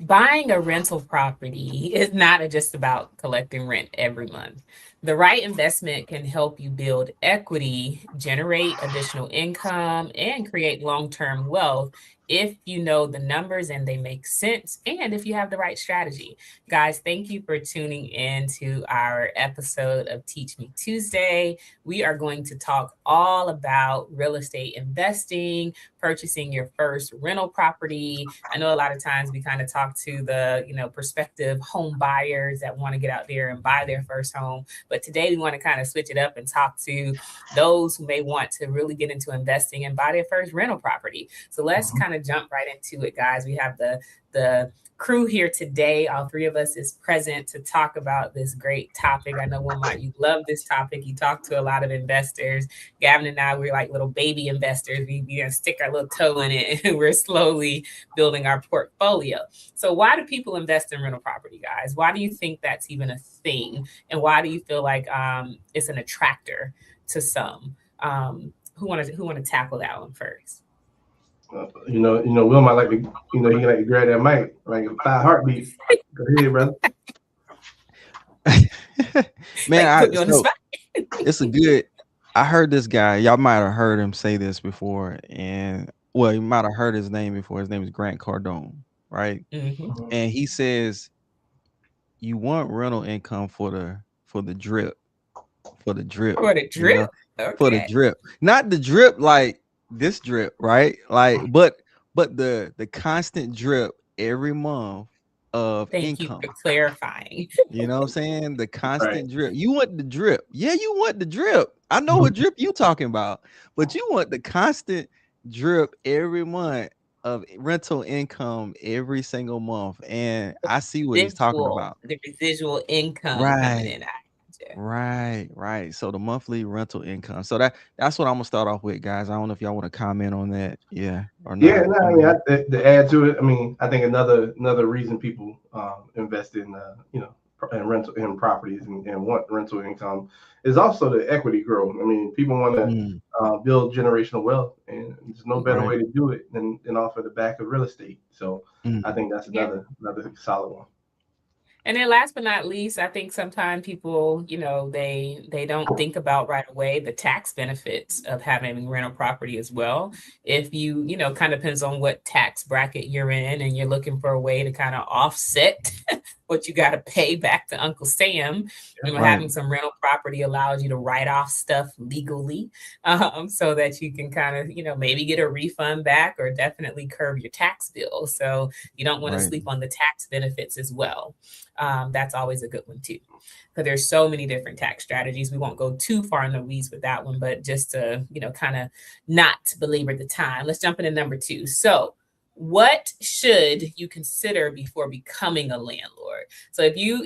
Buying a rental property is not just about collecting rent every month. The right investment can help you build equity, generate additional income, and create long term wealth if you know the numbers and they make sense, and if you have the right strategy. Guys, thank you for tuning in to our episode of Teach Me Tuesday. We are going to talk all about real estate investing, purchasing your first rental property. I know a lot of times we kind of talk to the, prospective home buyers that want to get out there and buy their first home. But today we want to kind of switch it up and talk to those who may want to really get into investing and buy their first rental property. So let's kind of jump right into it, guys. We have the crew here today. All three of us is present to talk about this great topic. I know Wilmot, you love this topic. You talk to a lot of investors. Gavin and I, we're like little baby investors. We gonna stick our little toe in it, and we're slowly building our portfolio. So why do people invest in rental property, guys? Why do you think that's even a thing? And why do you feel like it's an attractor to some? Who want to tackle that one first? Will might like to, he like to grab that mic like 5 heartbeats. Go ahead, brother. Man, Like put you on the so spot. it's a good. I heard this guy. Y'all might have heard him say this before, and well, you might have heard his name before. His name is Grant Cardone, right? Hmm. And he says you want rental income for the drip, for the drip, For the you know, drip. for the Okay. drip, not the drip like this drip, right? Like, but the constant drip every month of Thank you for income. clarifying. You know what I'm saying? The Right. constant drip. You want the drip. Yeah, you want the drip. I know what drip you talking about, but you want the constant drip every month of rental income every single month. And I see what he's talking about. The residual income coming Right. in. I gotcha. Right. So the monthly rental income. So that's what I'm gonna start off with, guys. I don't know if y'all want to comment on that, yeah, or Yeah, not. no, I mean, to add to it, I mean, I think another reason people invest in in rental in properties and want rental income is also the equity growth. I mean, people want to Mm, build generational wealth, and there's no better right. way to do it than off of the back of real estate. So I Mm, think that's Yeah. another solid one. And then last but not least, I think sometimes people, they don't think about right away the tax benefits of having rental property as well. If you, kind of depends on what tax bracket you're in and you're looking for a way to kind of offset what you got to pay back to Uncle Sam. right. Having some rental property allows you to write off stuff legally, so that you can kind of, maybe get a refund back or definitely curb your tax bill. So you don't want to Right. sleep on the tax benefits as well. That's always a good one too, because there's so many different tax strategies. We won't go too far in the weeds with that one, but just to kind of not belabor the time, let's jump into number two. So, what should you consider before becoming a landlord? So if you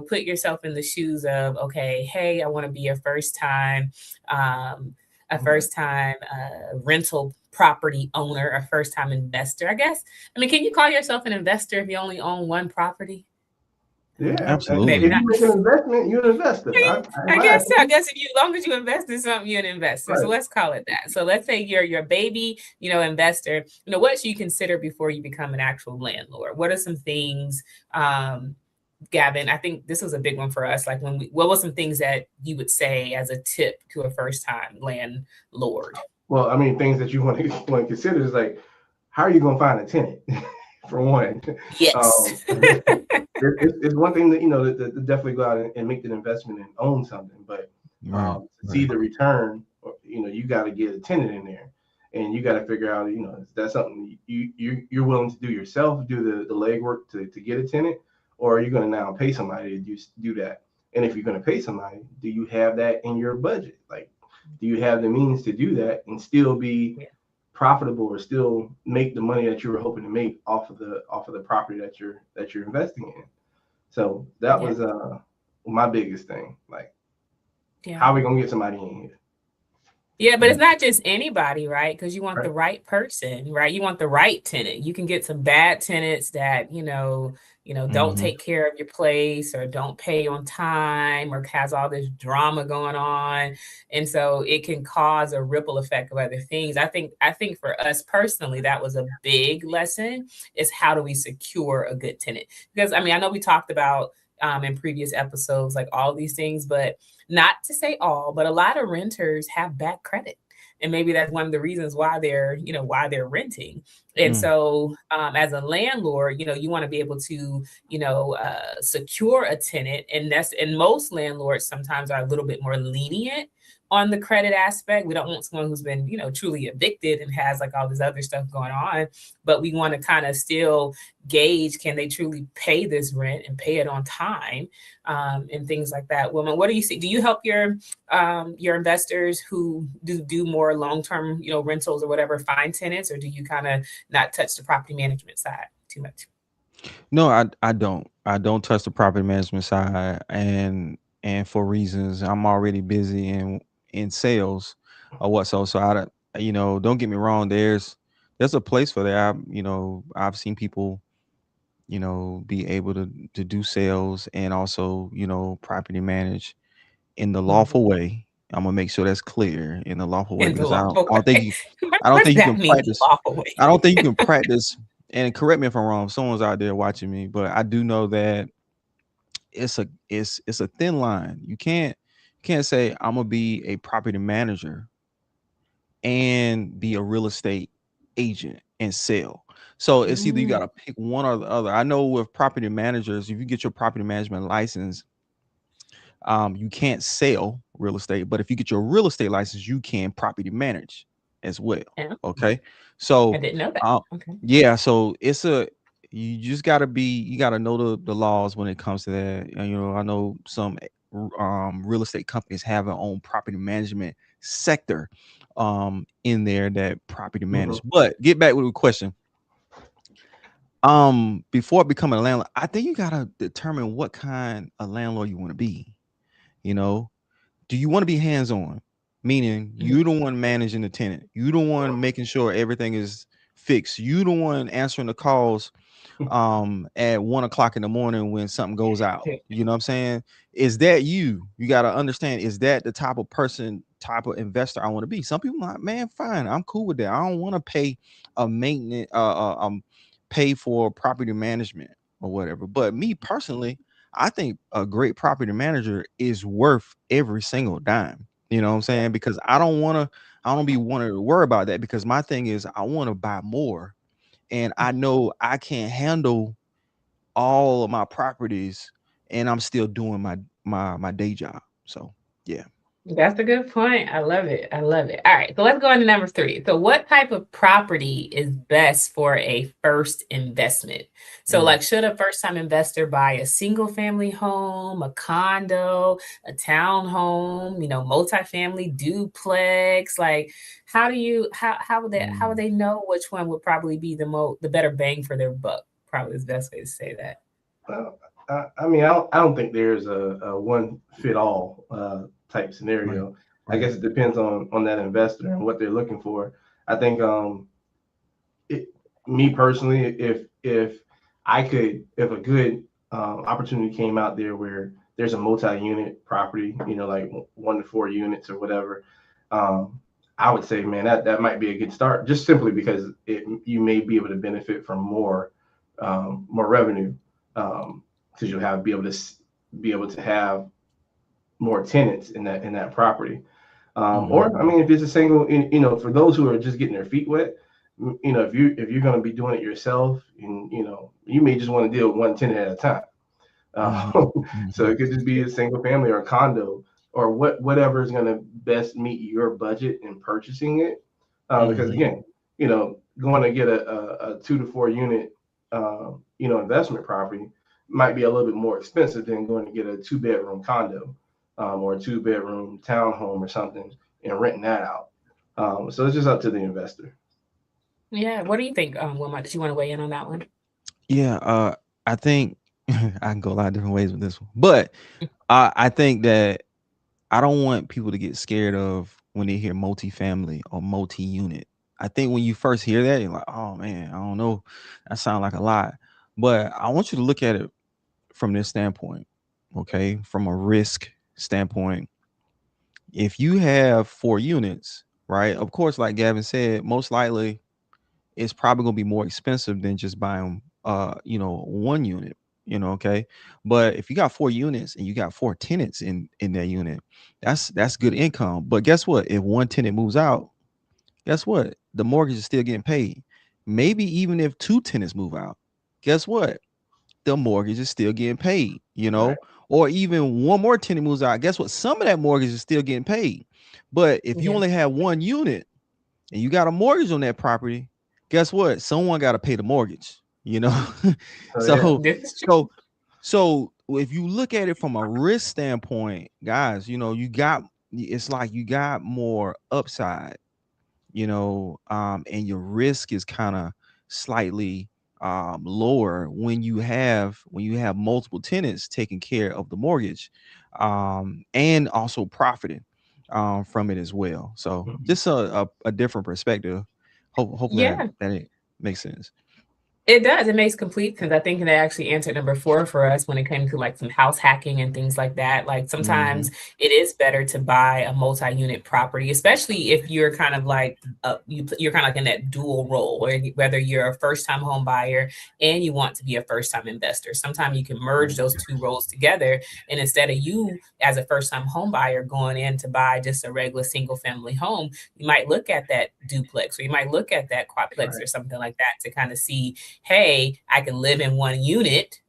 put yourself in the shoes of, okay, hey, I want to be um, a first time rental property owner, a first time investor, I guess. I mean, can you call yourself an investor if you only own one property? Yeah, Maybe Absolutely. if not. you make an investment, you're an investor. In I my guess so. I opinion, guess if you, as long as you invest in something, you're an investor. So right. let's call it that. So let's say you're your baby, investor. What should you consider before you become an actual landlord? What are some things, Gavin? I think this was a big one for us. Like what were some things that you would say as a tip to a first time landlord? Well, I mean, things that you want to consider is like, how are you going to find a tenant? For one, Yes. um, it's one thing that to definitely go out and make an investment and own something, but Right. to see Right. the return, you got to get a tenant in there, and you got to figure out, is that something you're willing to do yourself, do the legwork to get a tenant, or are you going to now pay somebody to do that? And if you're going to pay somebody, do you have that in your budget? Like, do you have the means to do that and still be Yeah. profitable or still make the money that you were hoping to make off of the property that you're investing in? So that Yeah. was my biggest thing. Like, Yeah. how are we gonna get somebody in here? Yeah, but it's not just anybody, right? Because you want Right. the right person, right? You want the right tenant. You can get some bad tenants that, don't Mhm. take care of your place or don't pay on time or has all this drama going on. And so it can cause a ripple effect of other things. I think for us personally, that was a big lesson is how do we secure a good tenant? Because I mean, I know we talked about in previous episodes, like all these things, but not to say all, but a lot of renters have bad credit. And maybe that's one of the reasons why they're renting. And Mm. so, as a landlord, you want to be able to, secure a tenant, and most landlords sometimes are a little bit more lenient on the credit aspect. We don't want someone who's been, truly evicted and has like all this other stuff going on, but we want to kind of still gauge, can they truly pay this rent and pay it on time, and things like that. Woman, what do you see? Do you help your investors who do more long-term, rentals or whatever, find tenants, or do you kind of not touch the property management side too much? No, I don't. I don't touch the property management side, and for reasons I'm already busy in sales or what. So I don't. Don't get me wrong. There's a place for that. I've seen people be able to do sales and also property manage in the lawful Mhm. way. I'm gonna make sure that's clear in the lawful way In the because I don't, lawful I don't think way. you What I don't what does think you that can mean, practice. lawful way? I don't think you can practice. And correct me if I'm wrong. If someone's out there watching me, but I do know that it's a thin line. You can't say I'm gonna be a property manager and be a real estate agent and sell. So it's either you Mm, got to pick one or the other. I know with property managers, if you get your property management license, you can't sell real estate, but if you get your real estate license, you can property manage as well. yeah, Okay, I so didn't know that. uh, Okay. yeah, so you just gotta know the laws when it comes to that. And, I know some real estate companies have their own property management sector in there that property manage. Mhm. But get back with the question. Before becoming a landlord, I think you gotta determine what kind of landlord you want to be. You know, do you want to be hands-on? Meaning Mhm. you the one managing the tenant. You the one making sure everything is fixed. You the one answering the calls at 1 o'clock in the morning when something goes out. You know what I'm saying? Is that you? You gotta understand, is that the type of person, type of investor I want to be? Some people like, man, fine, I'm cool with that. I don't want to pay a maintenance pay for property management or whatever. But me personally, I think a great property manager is worth every single dime. You know what I'm saying? Because I don't be wanting to worry about that because my thing is I want to buy more and I know I can't handle all of my properties and I'm still doing my day job. So yeah. That's a good point. I love it. I love it. All right. So let's go into number three. So, what type of property is best for a first investment? So, Mm. like, should a first time investor buy a single family home, a condo, a townhome, multifamily duplex? Like, how would Mm. they know which one would probably be the better bang for their buck? Probably is the best way to say that. Well, I mean, I don't think there's a one fit all type Right. scenario. I Right. guess it depends on that investor and what they're looking for. I think it, me personally, if a good opportunity came out there where there's a multi-unit property, like 1 to 4 units or whatever, um, I would say, man, that might be a good start, just simply because you may be able to benefit from more revenue, because you'll be able to have more tenants in that property. Or I Mhm. mean, if it's a single, for those who are just getting their feet wet, if you're going to be doing it yourself, and you may just want to deal with one tenant at a time. Mhm. Uh, so Mhm. it could just be a single family or a condo or whatever is going to best meet your budget in purchasing it. Because Mhm. again, going to get a 2 to 4 unit, investment property might be a little bit more expensive than going to get a 2 bedroom condo, or a 2 bedroom townhome or something and renting that out. So it's just up to the investor. Yeah. What do you think, Wilma? Did you want to weigh in on that one? Yeah, I think I can go a lot of different ways with this one. But I think that I don't want people to get scared of when they hear multifamily or multi-unit. I think when you first hear that, you're like, oh man, I don't know. That sounds like a lot. But I want you to look at it from this standpoint, okay? From a risk standpoint. If you have 4 units, right? Of course, like Gavin said, most likely it's probably gonna be more expensive than just buying 1 unit, okay. But if you got 4 units and you got 4 tenants in that unit, that's good income. But guess what? If one tenant moves out, guess what? The mortgage is still getting paid. Maybe even if 2 tenants move out, guess what? The mortgage is still getting paid, Right. or even one more tenant moves out. Guess what? Some of that mortgage is still getting paid. But if you Yeah. only have 1 unit and you got a mortgage on that property, guess what? Someone got to pay the mortgage, So yeah. so This is true. so so if you look at it from a risk standpoint, guys, it's like you got more upside, and your risk is kind of slightly lower when you have multiple tenants taking care of the mortgage, and also profiting from it as well. So Mhm. just a different perspective. Hopefully that, Yeah. that it makes sense. It does. It makes complete sense. I think that actually answered number 4 for us when it came to like some house hacking and things like that. Like Hmm. sometimes it is better to buy a multi-unit property, especially if you're kind of like you're kind of like in that dual role, or whether you're a first-time home buyer and you want to be a first-time investor. Sometimes you can merge those two roles together, and instead of you as a first-time home buyer going in to buy just a regular single-family home, you might look at that duplex or you might look at that quadplex Right. or something like that to kind of see, hey, I can live in one unit,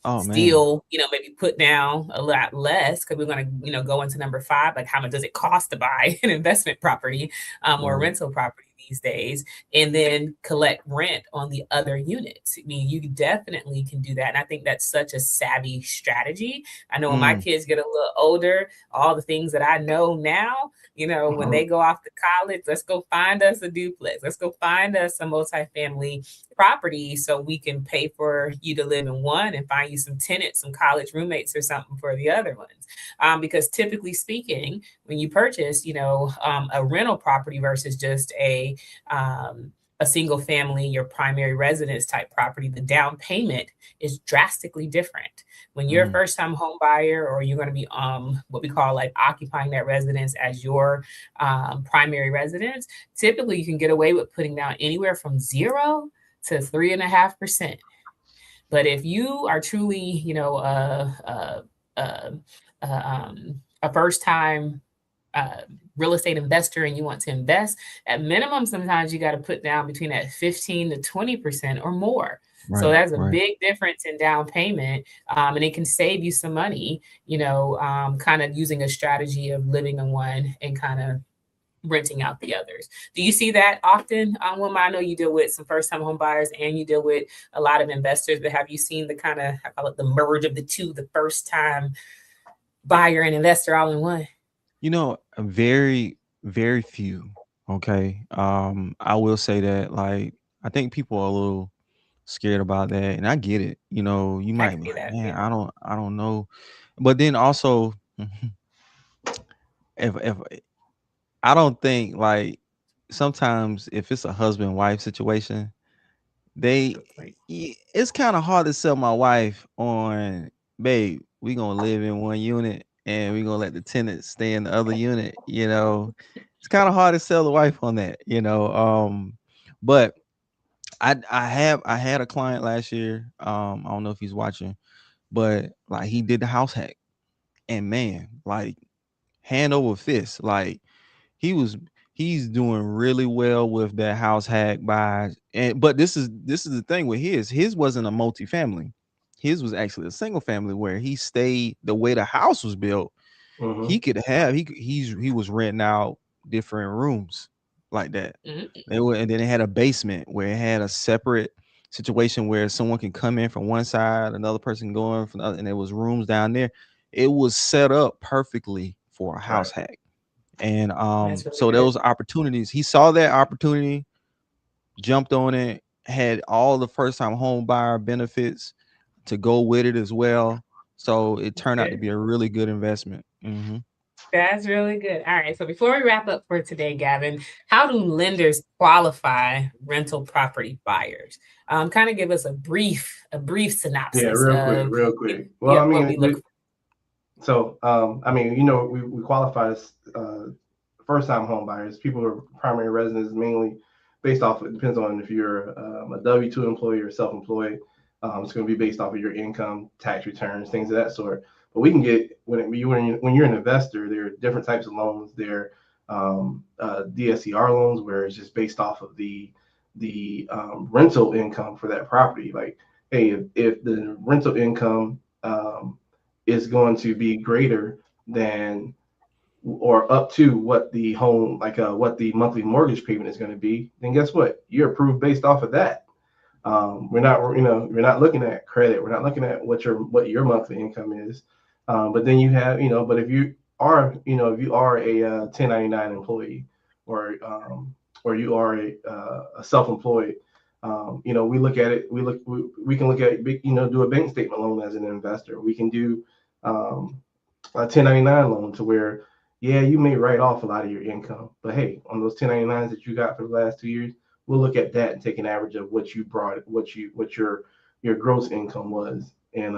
Oh man. still, maybe put down a lot less because we're going to, go into number 5, like how much does it cost to buy an investment property or a Right. rental property these days, and then collect rent on the other units. I mean, you definitely can do that. And I think that's such a savvy strategy. I know when my Mm. kids get a little older, all the things that I know now, when Mhm. they go off to college, let's go find us a duplex. Let's go find us a multifamily property so we can pay for you to live in one and find you some tenants, some college roommates or something for the other ones. Because typically speaking, when you purchase, a rental property versus just a single family, your primary residence type property, the down payment is drastically different. When you're a Mm. first time home buyer, or you're going to be what we call like occupying that residence as your primary residence, typically you can get away with putting down anywhere from 0 to 3.5%. But if you are truly, a, a first time uh, real estate investor and you want to invest, at minimum, sometimes you got to put down between that 15 to 20% or more. So Right. that's a Right. big difference in down payment, and it can save you some money. Kind of using a strategy of living in one and kind of renting out the others. Do you see that often, Wilma? I know you deal with some first-time home buyers and you deal with a lot of investors, but have you seen the kind of, I call it the merge of the two, the first-time buyer and investor all in one? Very, very few. Okay. I will say that, like, I think people are a little scared about that, and I get it. You I might can be see like, that. man, Yeah. I don't know. But then also, if I don't think, like, sometimes if it's a husband wife situation, they Good point. it's kind of hard to sell my wife on, babe, we gonna live in one unit and we gonna let the tenants stay in the other unit. It's kind of hard to sell the wife on that. But I had a client last year. I don't know if he's watching, but like he did the house hack, and man, like hand over fist, like he was he's doing really well with that house hack by. And but this is the thing with his wasn't a multifamily. His was actually a single family where he stayed the way the house was built. He Mhm. could have he was renting out different rooms like that. Mhm. And then it had a basement where it had a separate situation where someone can come in from one side, another person going from the other, and there was rooms down there. It was set up perfectly for a house Right. hack. And That's really so good. those opportunities, he saw that opportunity, jumped on it, had all the first time home buyer benefits to go with it as well. So it turned out to Good. be a really good investment. That's really good. All right. So before we wrap up for today, Gavin, how do lenders qualify rental property buyers? Kind of give us a brief Yeah, synopsis of real quick. Well, yeah, I what we look mean, so I mean, you know, we qualify as first-time home buyers. People who are primary residents, mainly based off. It depends on if you're a W-2 employee or self-employed. It's going to be based off of your income, tax returns, things of that sort. But we can get when you're an investor, there are different types of loans. There DSCR loans where it's just based off of the rental income for that property. Like, hey, if the rental income is going to be greater than or up to what the home, like what the monthly mortgage payment is going to be, then guess what? You're approved based off of that. We're not looking at credit. We're not looking at what your monthly income is. But then you have, but if you are a 1099 employee or you are a self-employed, we look at it. We can look at do a bank statement loan as an investor. We can do a 1099 loan to where, yeah, you may write off a lot of your income, but hey, on those 1099s that you got for the last 2 years, we'll look at that and take an average of what your gross income was and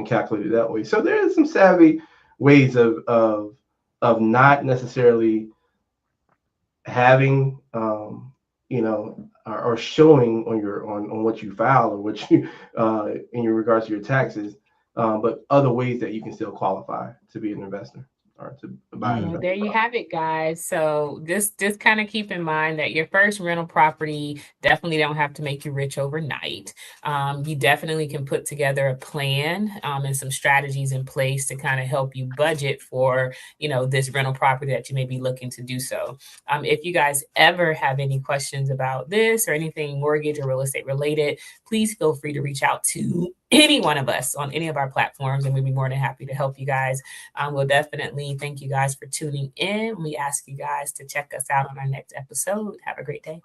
calculate it that way. So there's some savvy ways of not necessarily having or showing on what you file or what you in your regards to your taxes, but other ways that you can still qualify to be an investor or to buy an There you investment. have it, guys. So just kind of keep in mind that your first rental property definitely don't have to make you rich overnight. You definitely can put together a plan and some strategies in place to kind of help you budget for, this rental property that you may be looking to do so. If you guys ever have any questions about this or anything mortgage or real estate related, please feel free to reach out to any one of us on any of our platforms, and we'd be more than happy to help you guys. We'll definitely thank you guys for tuning in. We ask you guys to check us out on our next episode. Have a great day.